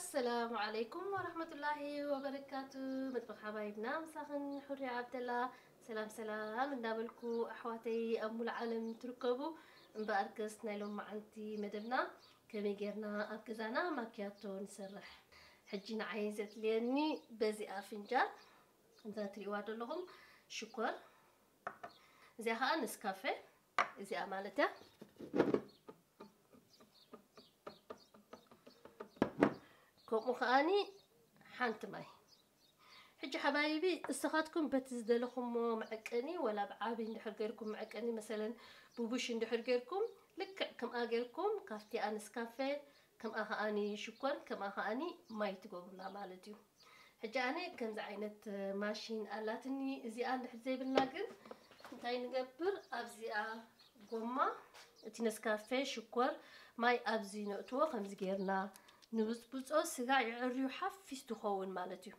السلام عليكم ورحمة الله وبركاته. مطبخ حبايبنا مساخن حوري عبد الله. سلام سلام ندابلكو أحواتي أم العالم تركبوا مباركس نايلوم معنتي مدبنا كمي غيرنا أبكزانا ماكياتو نسرح حجينا عايزت ليني بزي أفنجان انتا تريوادو لهم شكر زي ها نسكافيه زي أمالته كم خاني حانت ماي حج حبايبي استخاتكم بتزدلكم معكني ولا بعابي ندحر غيركم معكني مثلا بوبوش ندحر غيركم لك كم اجركم كافتي انس كافيه كم اني شكر كم اني ماي تقولنا مالتي حج انا كم عينت ماشين الاتني زي ان زي بالناقل انتي نقبر ابزيا قوما تي نسكافيه شكر ماي ابزي نقطو خمس غيرنا نبص سجع يعريو حفيز تخون مالتيو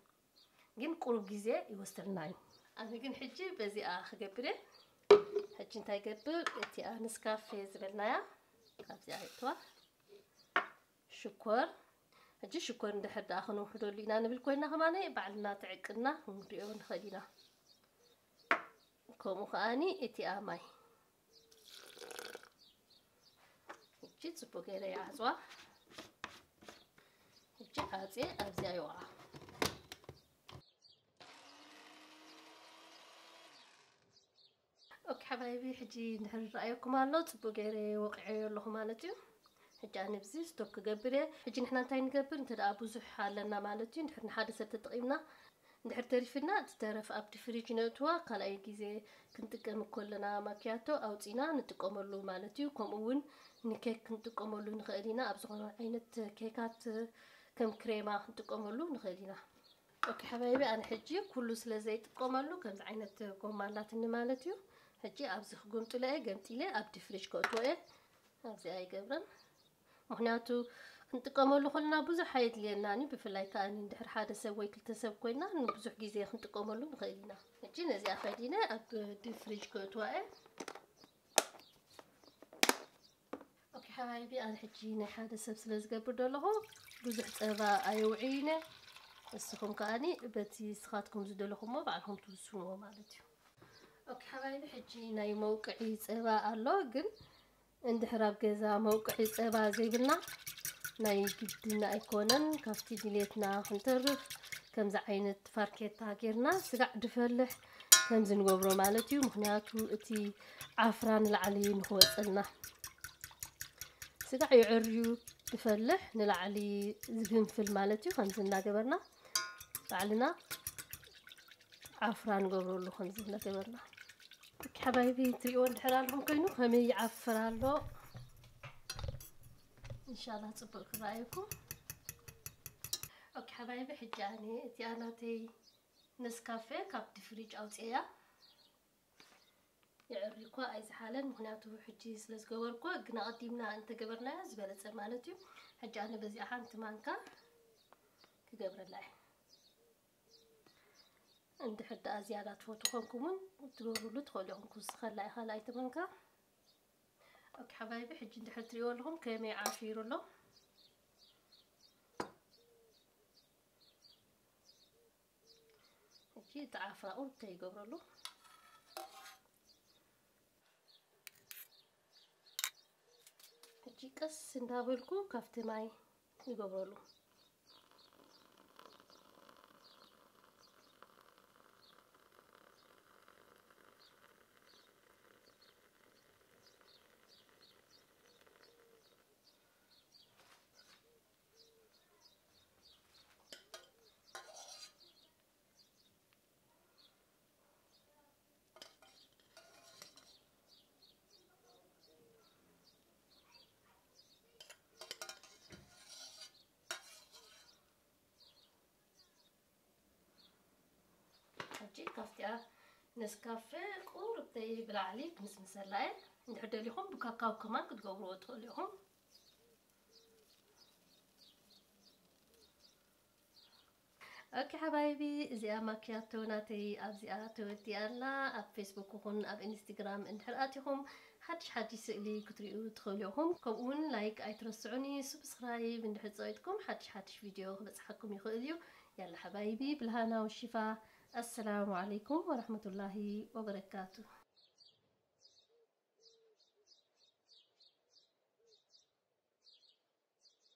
جن قرب جزء يوصلناي أنا جن حجي بزي خجبره حجي نتاي قبل تي نسكافيه زبلنايا كافي عيطوا شكر حجي شكر ندحر داخنو حدولينا نبل كوينا كمانه بعلنا تعقنا ونريو نخلينا كومو خاني تي ماي حجي تسبوكيرا يعزوا جهازي أبزي يوعى أوكي حبايبي حجي نحر رأيكم على تبغيري وقعي الله مالتي حجي أنا بزي ستوك قبري حجي نحنا نتاين قبر انت أبو زح لنا مالتي نحر نحادثة تقيمنا نحر تعرفنا تتعرف أبدي فريج نتوا قال أي جزء كنت كم كلنا ماكياتو أو تينا نتقاملو مالتي وكم أون نكيك كنت قاملو نخلينا أبزغنا عينت كيكات كم كريمة نتقاملو نخلينا اوكي حبايبي انا حجي كله سلا زيت قملو كم عينت قمالات مالتيو حجي ابزخ قمت لاي قمتي لي ابدي فريش كوتوي ابزي اي قبرن مخنياتو نتقاملو خلنا بزح حيت ليناني بفلاي كاني ندحر حدا سوي كلتا سب كوينا نبزح غيزي نتقاملو نخلينا حجي نزي اخدينا ابدي فريش كوتوي اوكي حبايبي انا حجي نحادا سب سلا زقبر دولهو بزح صبا ايوعينه بسكم كاني بتي سخاتكم زدلكم ما بعدهم توسونوا مالتي اوكي حبايبي حجي ناي موقعي صبا الله جن عند حراب جزا موقعي صبا زي بلنا ناي جدنا ايكونن كافتي ديليتنا خنترف كم زعينه فاركيتا غيرنا سقع دفلح كم زنغبرو مالتي مخنياتو اتي عفران العلي نخوصلنا سقع يعريو دفلح نلعلي زغنفل مالتي خنزنا قبرنا بعلنا عفران قبروا له خنزنا قبرنا حبايبي تريون حلالهم كينو هم يعفرالو ان شاء الله تصبر رايكم اوكي حبايبي حجاني تياناتي نسكافيه كاب فريج اوتيا يعريكو ايز حالا مخنياتو حجي سلس قبركو قنا قديمنا انت قبرنا زبالت مالتي حجاني بزي احانت مانكا كقبر الله عند حد زيادات فوتوكمون تقولوا له تخليهم كوس خلاي خلاي تبنكا اوكي حبايبي حجي عند حد تريولهم كيما يعافيروا له حجي تعافروا تيقبروا له حجي قس ندابلكو كافت ماي يقبروا له حجي كافتي نسكافيه قرب تي بالعليك مسلاي نحط لكم بكاكاو كمان كتقبروا تخليهم اوكي حبايبي زي ماكياتو ناتي ابزي تودي الله اب فيسبوك وكون اب انستغرام انحراتهم حدش سئلي كتريو تخليهم كون لايك أي ترسعوني سبسكرايب إن حصيتكم حدش فيديو بس حكم يخليو يلا حبايبي بالهنا والشفاء السلام عليكم ورحمة الله وبركاته.